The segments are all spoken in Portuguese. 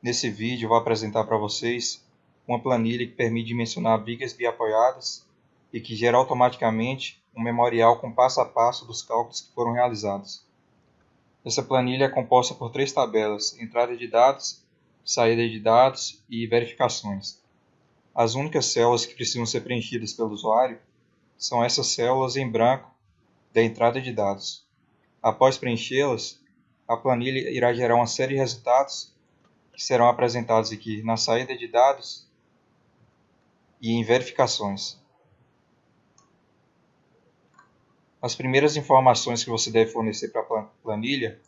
Nesse vídeo eu vou apresentar para vocês uma planilha que permite dimensionar vigas biapoiadas e que gera automaticamente um memorial com passo a passo dos cálculos que foram realizados. Essa planilha é composta por 3 tabelas: entrada de dados, saída de dados e verificações. As únicas células que precisam ser preenchidas pelo usuário são essas células em branco da entrada de dados. Após preenchê-las, a planilha irá gerar uma série de resultados que serão apresentados aqui na saída de dados e em verificações. As primeiras informações que você deve fornecer para a planilha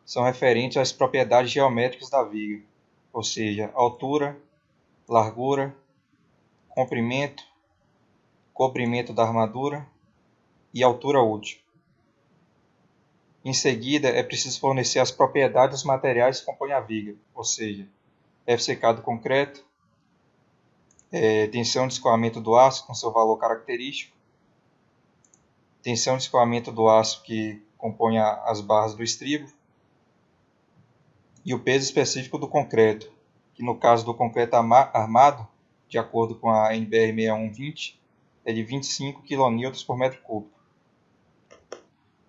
são referentes às propriedades geométricas da viga, ou seja, altura, largura, comprimento, da armadura e altura útil. Em seguida, é preciso fornecer as propriedades dos materiais que compõem a viga, ou seja, FCK do concreto, tensão de escoamento do aço com seu valor característico, tensão de escoamento do aço que compõe as barras do estribo, e o peso específico do concreto, que no caso do concreto armado, de acordo com a NBR 6120, é de 25 kN por metro cúbico.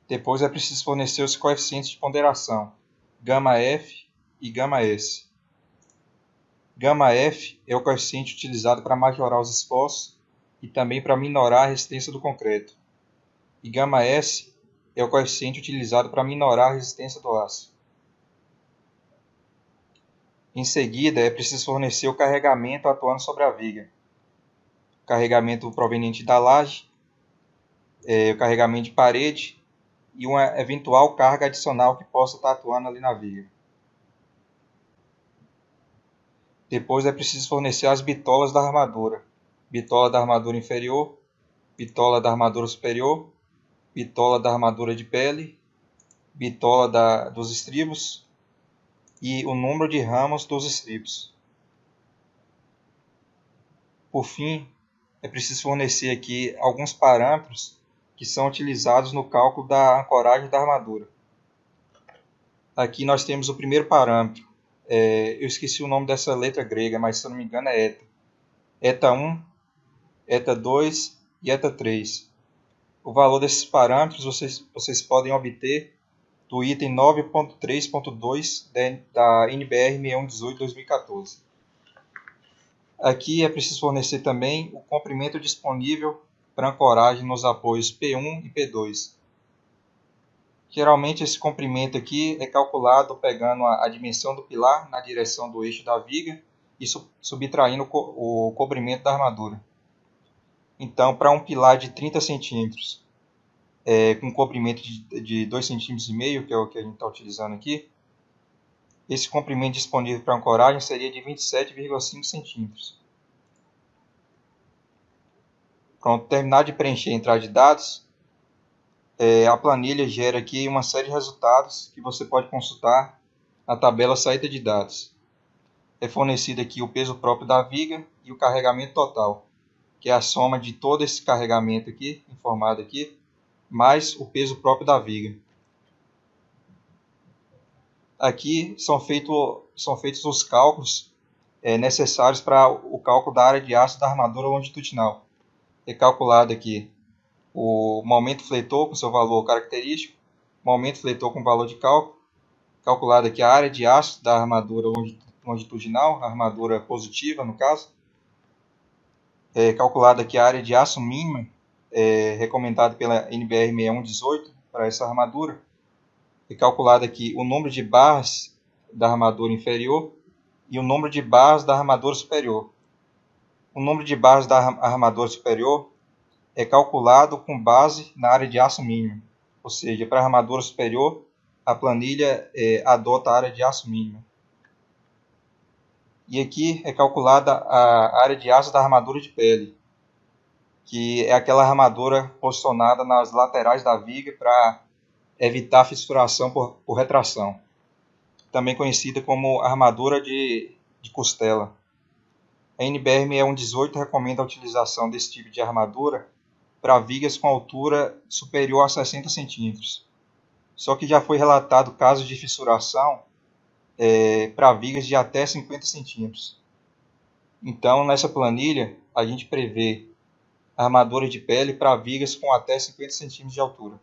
Depois é preciso fornecer os coeficientes de ponderação, γF e γS. γF é o coeficiente utilizado para majorar os esforços e também para minorar a resistência do concreto. E γS é o coeficiente utilizado para minorar a resistência do aço. Em seguida, é preciso fornecer o carregamento atuando sobre a viga. O carregamento proveniente da laje, o carregamento de parede e uma eventual carga adicional que possa estar atuando ali na viga. Depois é preciso fornecer as bitolas da armadura. Bitola da armadura inferior, bitola da armadura superior, bitola da armadura de pele, bitola dos estribos e o número de ramos dos estribos. Por fim, é preciso fornecer aqui alguns parâmetros que são utilizados no cálculo da ancoragem da armadura. Aqui nós temos o primeiro parâmetro. Eu esqueci o nome dessa letra grega, mas se eu não me engano é eta. Eta 1, eta 2 e eta 3. O valor desses parâmetros vocês podem obter do item 9.3.2 da NBR 6118/2014. Aqui é preciso fornecer também o comprimento disponível para ancoragem nos apoios P1 e P2. Geralmente esse comprimento aqui é calculado pegando a dimensão do pilar na direção do eixo da viga e subtraindo o comprimento da armadura. Então, para um pilar de 30 cm, com comprimento de 2,5 cm, que é o que a gente está utilizando aqui, esse comprimento disponível para ancoragem seria de 27,5 cm. Pronto, terminar de preencher a entrada de dados, a planilha gera aqui uma série de resultados que você pode consultar na tabela saída de dados. É fornecido aqui o peso próprio da viga e o carregamento total, que é a soma de todo esse carregamento aqui, informado aqui, mais o peso próprio da viga. Aqui são feitos os cálculos necessários para o cálculo da área de aço da armadura longitudinal. É calculado aqui o momento fletor com seu valor característico, momento fletor com valor de cálculo, calculado aqui a área de aço da armadura longitudinal, a armadura positiva no caso, calculado aqui a área de aço mínima, recomendada pela NBR 6118 para essa armadura, é calculado aqui o número de barras da armadura inferior e o número de barras da armadura superior. O número de barras da armadura superior é calculado com base na área de aço mínimo, ou seja, para a armadura superior, a planilha adota a área de aço mínima. E aqui é calculada a área de aço da armadura de pele, que é aquela armadura posicionada nas laterais da viga para evitar fissuração por retração, também conhecida como armadura de costela. A NBR 6118 recomenda a utilização desse tipo de armadura para vigas com altura superior a 60 cm. Só que já foi relatado casos de fissuração para vigas de até 50 centímetros. Então, nessa planilha, a gente prevê armadura de pele para vigas com até 50 centímetros de altura.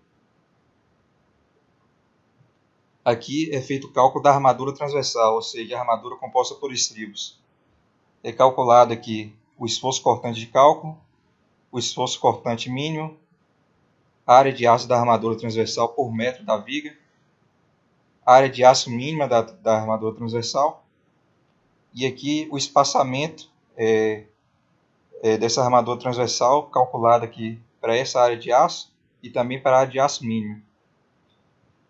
Aqui é feito o cálculo da armadura transversal, ou seja, a armadura composta por estribos. É calculado aqui o esforço cortante de cálculo, o esforço cortante mínimo, a área de aço da armadura transversal por metro da viga, a área de aço mínima da armadura transversal, e aqui o espaçamento dessa armadura transversal, calculado aqui para essa área de aço e também para a área de aço mínima.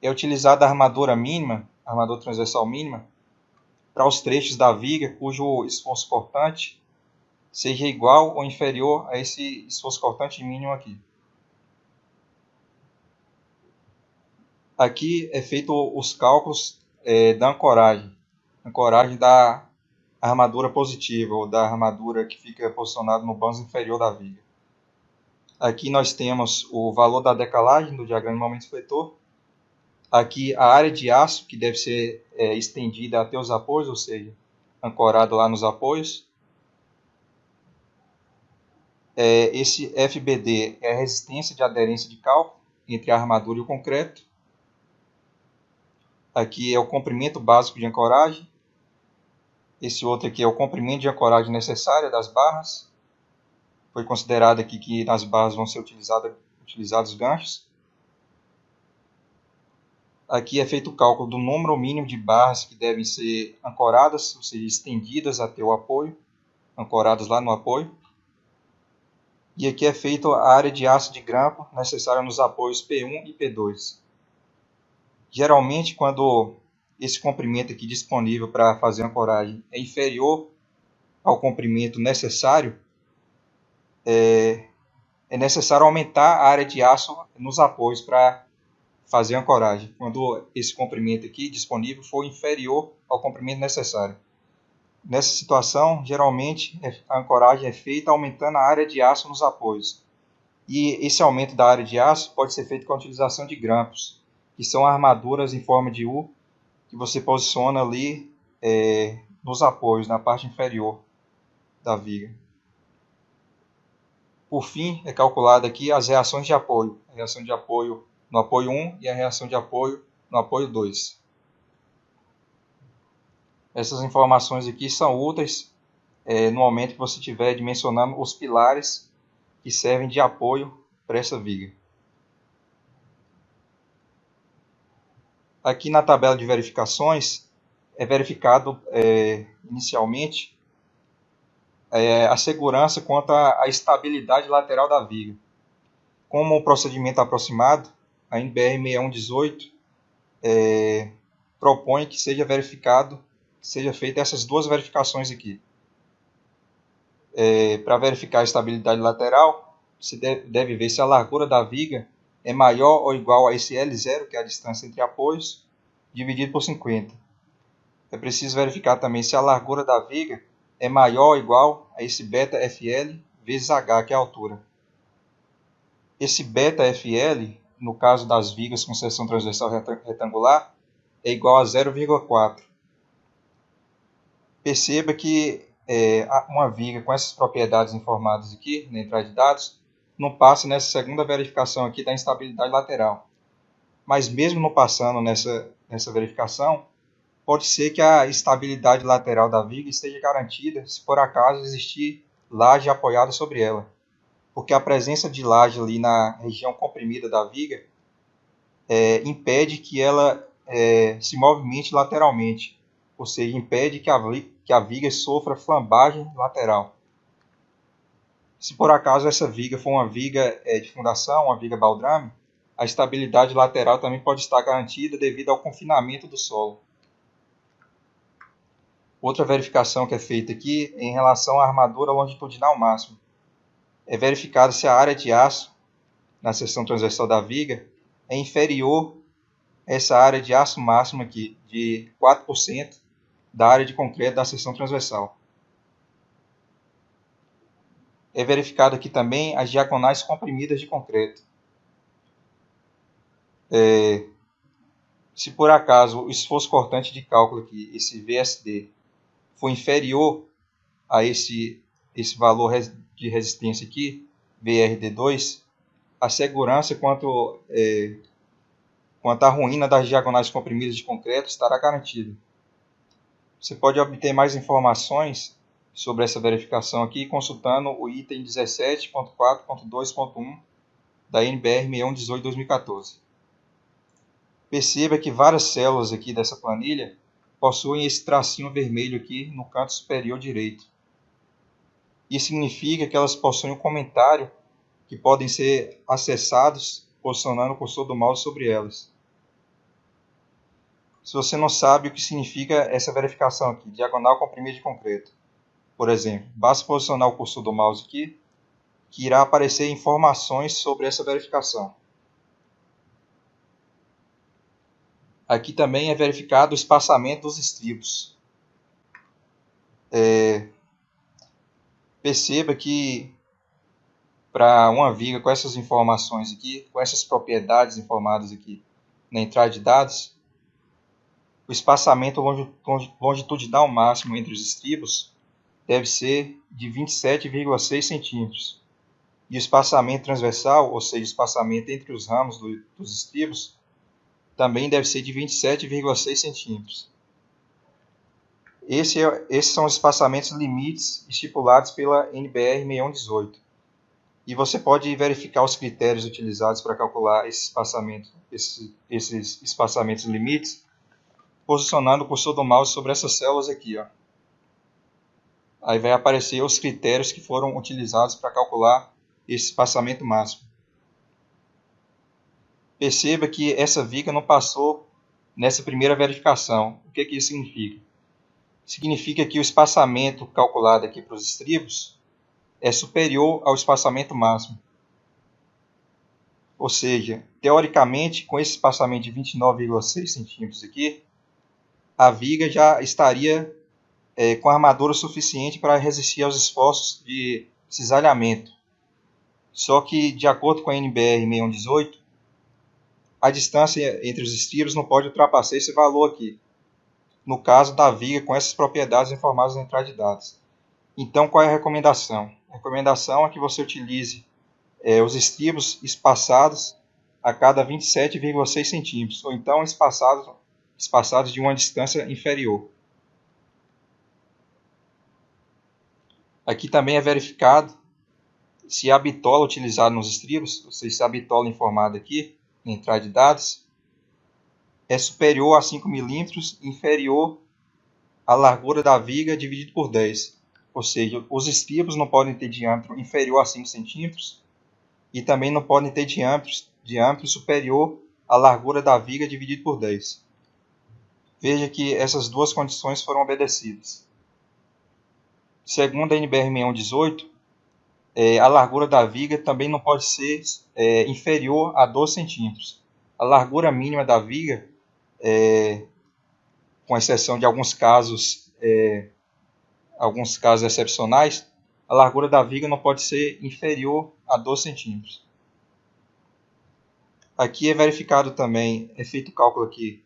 É utilizada a armadura mínima, a armadura transversal mínima, para os trechos da viga cujo esforço cortante seja igual ou inferior a esse esforço cortante mínimo aqui. Aqui é feito os cálculos da ancoragem da armadura positiva ou da armadura que fica posicionada no banzo inferior da viga. Aqui nós temos o valor da decalagem do diagrama de momento fletor. Aqui a área de aço que deve ser estendida até os apoios, ou seja, ancorado lá nos apoios. Esse FBD é a resistência de aderência de cálculo entre a armadura e o concreto. Aqui é o comprimento básico de ancoragem. Esse outro aqui é o comprimento de ancoragem necessária das barras. Foi considerado aqui que nas barras vão ser utilizados ganchos. Aqui é feito o cálculo do número mínimo de barras que devem ser ancoradas, ou seja, estendidas até o apoio, ancoradas lá no apoio. E aqui é feito a área de aço de grampo necessária nos apoios P1 e P2. Geralmente, quando esse comprimento aqui disponível para fazer a ancoragem é inferior ao comprimento necessário, é necessário aumentar a área de aço nos apoios para fazer a ancoragem, quando esse comprimento aqui disponível for inferior ao comprimento necessário. Nessa situação, geralmente a ancoragem é feita aumentando a área de aço nos apoios. E esse aumento da área de aço pode ser feito com a utilização de grampos, que são armaduras em forma de U, que você posiciona ali nos apoios, na parte inferior da viga. Por fim, é calculada aqui as reações de apoio. A reação de apoio no apoio 1 e a reação de apoio no apoio 2. Essas informações aqui são úteis no momento que você estiver dimensionando os pilares que servem de apoio para essa viga. Aqui na tabela de verificações é verificado inicialmente a segurança quanto à estabilidade lateral da viga. Como o procedimento aproximado, a NBR 6118 propõe que seja feita essas duas verificações aqui. Para verificar a estabilidade lateral, você deve ver se a largura da viga é maior ou igual a esse L0, que é a distância entre apoios, dividido por 50. É preciso verificar também se a largura da viga é maior ou igual a esse βFL vezes H, que é a altura. Esse βFL, no caso das vigas com seção transversal retangular, é igual a 0,4. Perceba que uma viga com essas propriedades informadas aqui na entrada de dados não passa nessa segunda verificação aqui da instabilidade lateral. Mas mesmo não passando nessa verificação, pode ser que a estabilidade lateral da viga esteja garantida se por acaso existir laje apoiada sobre ela. Porque a presença de laje ali na região comprimida da viga impede que ela se movimente lateralmente, ou seja, impede que a viga sofra flambagem lateral. Se por acaso essa viga for uma viga de fundação, uma viga baldrame, a estabilidade lateral também pode estar garantida devido ao confinamento do solo. Outra verificação que é feita aqui é em relação à armadura longitudinal máxima. É verificado se a área de aço na seção transversal da viga é inferior a essa área de aço máxima aqui, de 4% da área de concreto da seção transversal. É verificado aqui também as diagonais comprimidas de concreto. Se por acaso o esforço cortante de cálculo aqui, esse VSD, for inferior a esse valor de resistência aqui, VRD2, a segurança quanto à ruína das diagonais comprimidas de concreto estará garantida. Você pode obter mais informações sobre essa verificação aqui consultando o item 17.4.2.1 da NBR 6118/2014. Perceba que várias células aqui dessa planilha possuem esse tracinho vermelho aqui no canto superior direito. Isso significa que elas possuem um comentário que podem ser acessados posicionando o cursor do mouse sobre elas. Se você não sabe o que significa essa verificação aqui, diagonal comprimida de concreto, por exemplo, basta posicionar o cursor do mouse aqui, que irá aparecer informações sobre essa verificação. Aqui também é verificado o espaçamento dos estribos. Perceba que para uma viga com essas informações aqui, com essas propriedades informadas aqui na entrada de dados, o espaçamento longitudinal máximo entre os estribos deve ser de 27,6 centímetros. E o espaçamento transversal, ou seja, o espaçamento entre os ramos dos estribos, também deve ser de 27,6 centímetros. Esses são os espaçamentos limites estipulados pela NBR 6118. E você pode verificar os critérios utilizados para calcular esses espaçamentos limites, posicionando o cursor do mouse sobre essas células aqui. Aí vai aparecer os critérios que foram utilizados para calcular esse espaçamento máximo. Perceba que essa viga não passou nessa primeira verificação. O que isso significa? Significa que o espaçamento calculado aqui para os estribos é superior ao espaçamento máximo. Ou seja, teoricamente, com esse espaçamento de 29,6 centímetros aqui, a viga já estaria com armadura suficiente para resistir aos esforços de cisalhamento. Só que, de acordo com a NBR 6118, a distância entre os estribos não pode ultrapassar esse valor aqui, no caso da viga com essas propriedades informadas na entrada de dados. Então, qual é a recomendação? A recomendação é que você utilize os estribos espaçados a cada 27,6 centímetros, ou então espaçados de uma distância inferior. Aqui também é verificado se a bitola utilizada nos estribos, ou seja, se a bitola informada aqui na entrada de dados, é superior a 5 milímetros e inferior à largura da viga dividido por 10. Ou seja, os estribos não podem ter diâmetro inferior a 5 centímetros e também não podem ter diâmetro superior à largura da viga dividido por 10. Veja que essas duas condições foram obedecidas. Segundo a NBR 6118, a largura da viga também não pode ser inferior a 12 centímetros. A largura mínima da viga, com exceção de alguns casos excepcionais, a largura da viga não pode ser inferior a 12 centímetros. Aqui é verificado também, é feito o cálculo aqui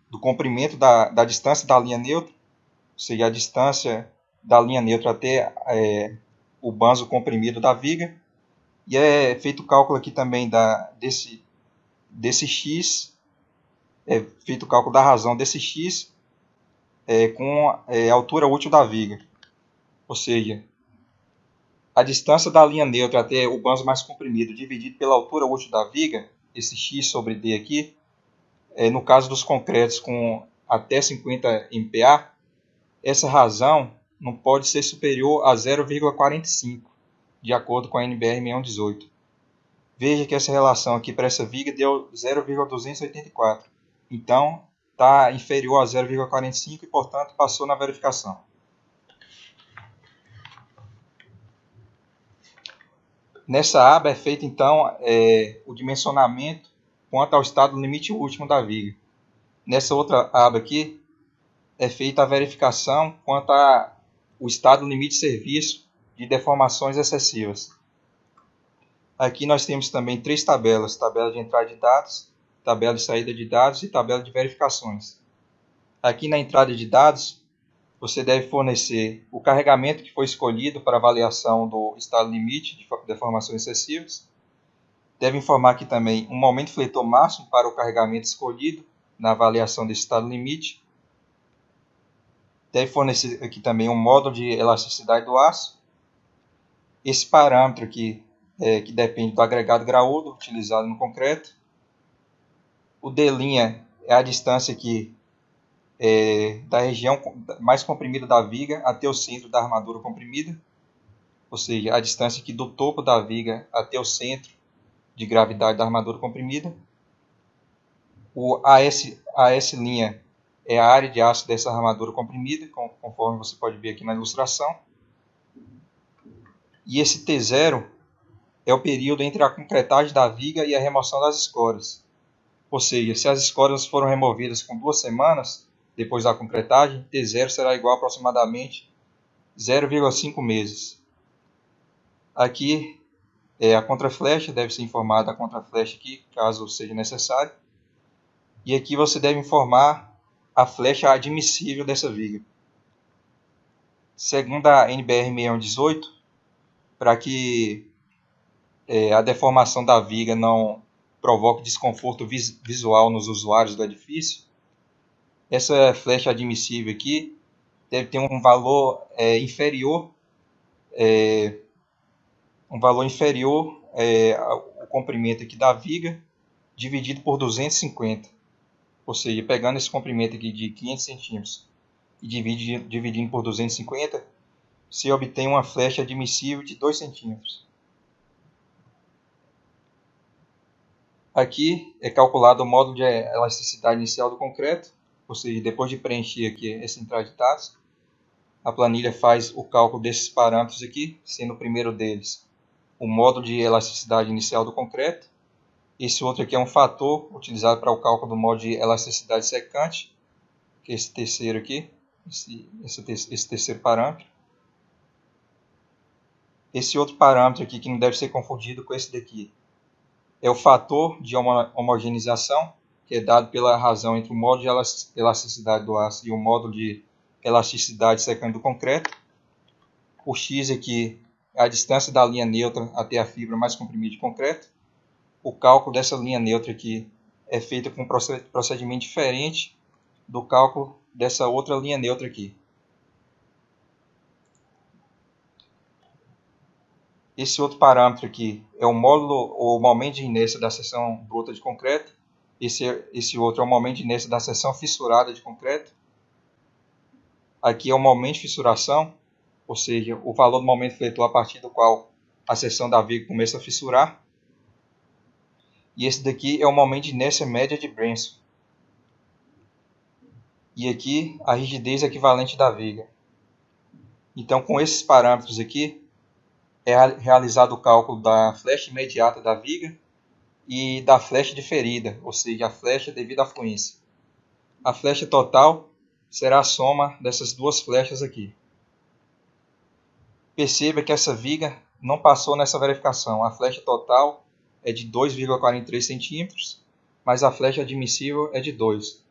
do comprimento da distância da linha neutra, ou seja, a distância da linha neutra até o banzo comprimido da viga, e é feito o cálculo aqui também desse x, é feito o cálculo da razão desse x com a altura útil da viga, ou seja, a distância da linha neutra até o banzo mais comprimido dividido pela altura útil da viga, esse x sobre d aqui, no caso dos concretos com até 50 MPa, essa razão não pode ser superior a 0,45, de acordo com a NBR 6118. Veja que essa relação aqui para essa viga deu 0,284. Então, está inferior a 0,45 e, portanto, passou na verificação. Nessa aba é feito, então, o dimensionamento quanto ao estado limite último da viga. Nessa outra aba aqui, é feita a verificação quanto ao estado limite de serviço de deformações excessivas. Aqui nós temos também três tabelas: tabela de entrada de dados, tabela de saída de dados e tabela de verificações. Aqui na entrada de dados, você deve fornecer o carregamento que foi escolhido para avaliação do estado limite de deformações excessivas. Deve informar aqui também um momento fletor máximo para o carregamento escolhido na avaliação desse estado limite. Deve fornecer aqui também um módulo de elasticidade do aço. Esse parâmetro aqui, que depende do agregado graúdo utilizado no concreto. O D' é a distância aqui da região mais comprimida da viga até o centro da armadura comprimida, ou seja, a distância aqui do topo da viga até o centro de gravidade da armadura comprimida. O AS' é a área de aço dessa armadura comprimida, conforme você pode ver aqui na ilustração. E esse T0 é o período entre a concretagem da viga e a remoção das escórias. Ou seja, se as escórias foram removidas com 2 semanas depois da concretagem, T0 será igual a aproximadamente 0,5 meses. Aqui a contraflecha, deve ser informada a contraflecha aqui, caso seja necessário. E aqui você deve informar a flecha admissível dessa viga. Segundo a NBR 6118, para que a deformação da viga não provoque desconforto visual nos usuários do edifício, essa flecha admissível aqui deve ter um valor inferior ao comprimento aqui da viga dividido por 250. Ou seja, pegando esse comprimento aqui de 500 centímetros e dividindo por 250, se obtém uma flecha admissível de 2 centímetros. Aqui é calculado o módulo de elasticidade inicial do concreto, ou seja, depois de preencher aqui essa entrada de dados, a planilha faz o cálculo desses parâmetros aqui, sendo o primeiro deles o módulo de elasticidade inicial do concreto. Esse outro aqui é um fator utilizado para o cálculo do módulo de elasticidade secante, que é esse terceiro aqui, esse terceiro parâmetro. Esse outro parâmetro aqui, que não deve ser confundido com esse daqui, é o fator de homogeneização, que é dado pela razão entre o módulo de elasticidade do aço e o módulo de elasticidade secante do concreto. O X aqui é a distância da linha neutra até a fibra mais comprimida de concreto. O cálculo dessa linha neutra aqui é feito com um procedimento diferente do cálculo dessa outra linha neutra aqui. Esse outro parâmetro aqui é o módulo ou momento de inércia da seção bruta de concreto. Esse outro é o momento de inércia da seção fissurada de concreto. Aqui é o momento de fissuração, ou seja, o valor do momento fletor a partir do qual a seção da viga começa a fissurar. E esse daqui é o momento de inércia média de Brenso. E aqui a rigidez equivalente da viga. Então, com esses parâmetros aqui, é realizado o cálculo da flecha imediata da viga e da flecha diferida, ou seja, a flecha devido à fluência. A flecha total será a soma dessas duas flechas aqui. Perceba que essa viga não passou nessa verificação. A flecha total é de 2,43 centímetros, mas a flecha admissível é de 2.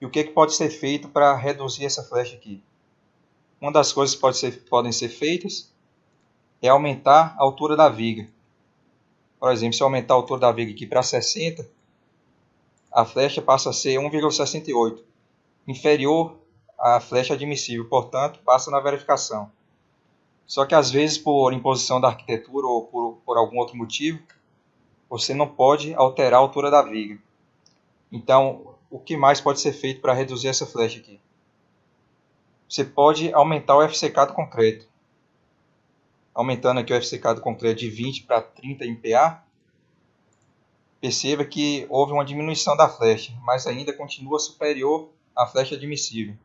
E o que pode ser feito para reduzir essa flecha aqui? Uma das coisas que podem ser feitas é aumentar a altura da viga. Por exemplo, se eu aumentar a altura da viga aqui para 60, a flecha passa a ser 1,68, inferior à flecha admissível, portanto, passa na verificação. Só que às vezes, por imposição da arquitetura ou por algum outro motivo, você não pode alterar a altura da viga. Então, o que mais pode ser feito para reduzir essa flecha aqui? Você pode aumentar o FCK do concreto. Aumentando aqui o FCK do concreto de 20 para 30 MPa, perceba que houve uma diminuição da flecha, mas ainda continua superior à flecha admissível.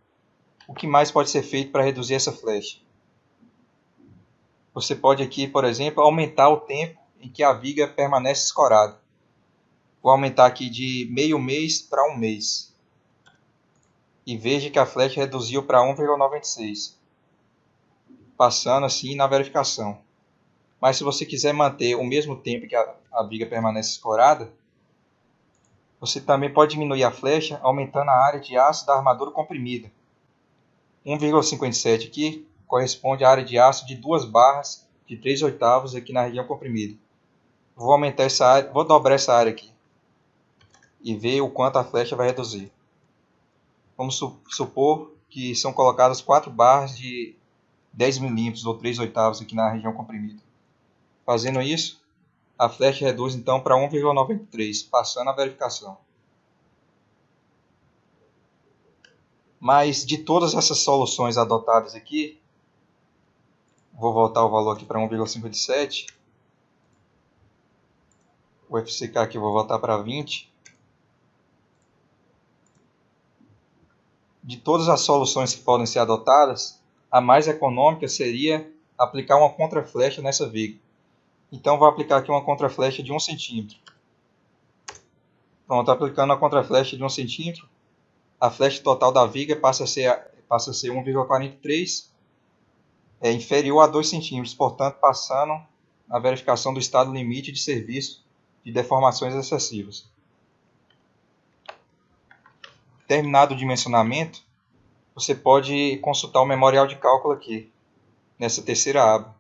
O que mais pode ser feito para reduzir essa flecha? Você pode aqui, por exemplo, aumentar o tempo em que a viga permanece escorada. Vou aumentar aqui de meio mês para 1 mês. E veja que a flecha reduziu para 1,96. Passando assim na verificação. Mas se você quiser manter o mesmo tempo que a viga permanece escorada, Você também pode diminuir a flecha aumentando a área de aço da armadura comprimida. 1,57 aqui corresponde à área de aço de 2 barras de 3/8 aqui na região comprimida. Vou aumentar essa área, vou dobrar essa área aqui e ver o quanto a flecha vai reduzir. Vamos supor que são colocadas 4 barras de 10 milímetros ou 3/8 aqui na região comprimida. Fazendo isso, a flecha reduz então para 1,93, passando a verificação. Mas de todas essas soluções adotadas aqui, vou voltar o valor aqui para 1,57. O FCK aqui eu vou voltar para 20. De todas as soluções que podem ser adotadas, a mais econômica seria aplicar uma contraflecha nessa viga. Então vou aplicar aqui uma contraflecha de 1 centímetro. Pronto, aplicando a contraflecha de 1 centímetro, a flecha total da viga passa a ser 1,43, inferior a 2 centímetros, portanto passando a verificação do estado limite de serviço de deformações excessivas. Terminado o dimensionamento, você pode consultar o memorial de cálculo aqui, nessa terceira aba.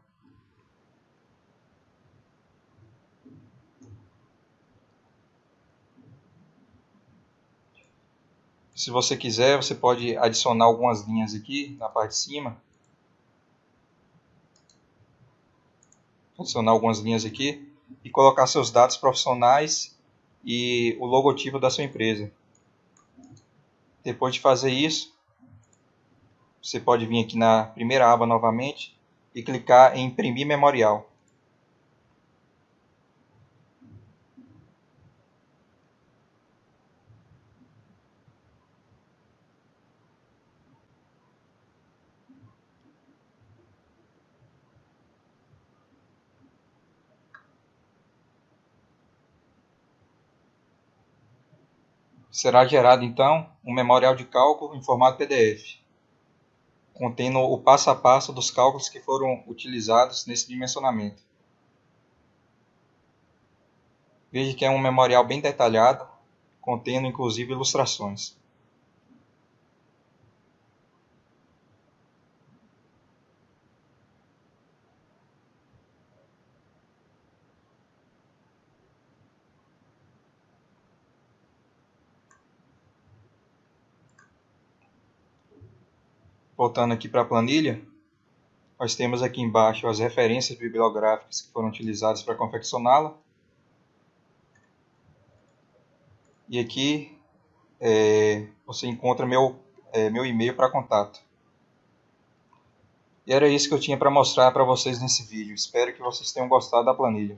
Se você quiser, você pode adicionar algumas linhas aqui na parte de cima. Adicionar algumas linhas aqui e colocar seus dados profissionais e o logotipo da sua empresa. Depois de fazer isso, você pode vir aqui na primeira aba novamente e clicar em imprimir memorial. Será gerado então um memorial de cálculo em formato PDF, contendo o passo a passo dos cálculos que foram utilizados nesse dimensionamento. Veja que é um memorial bem detalhado, contendo inclusive ilustrações. Voltando aqui para a planilha, nós temos aqui embaixo as referências bibliográficas que foram utilizadas para confeccioná-la. E aqui você encontra meu e-mail para contato. E era isso que eu tinha para mostrar para vocês nesse vídeo. Espero que vocês tenham gostado da planilha.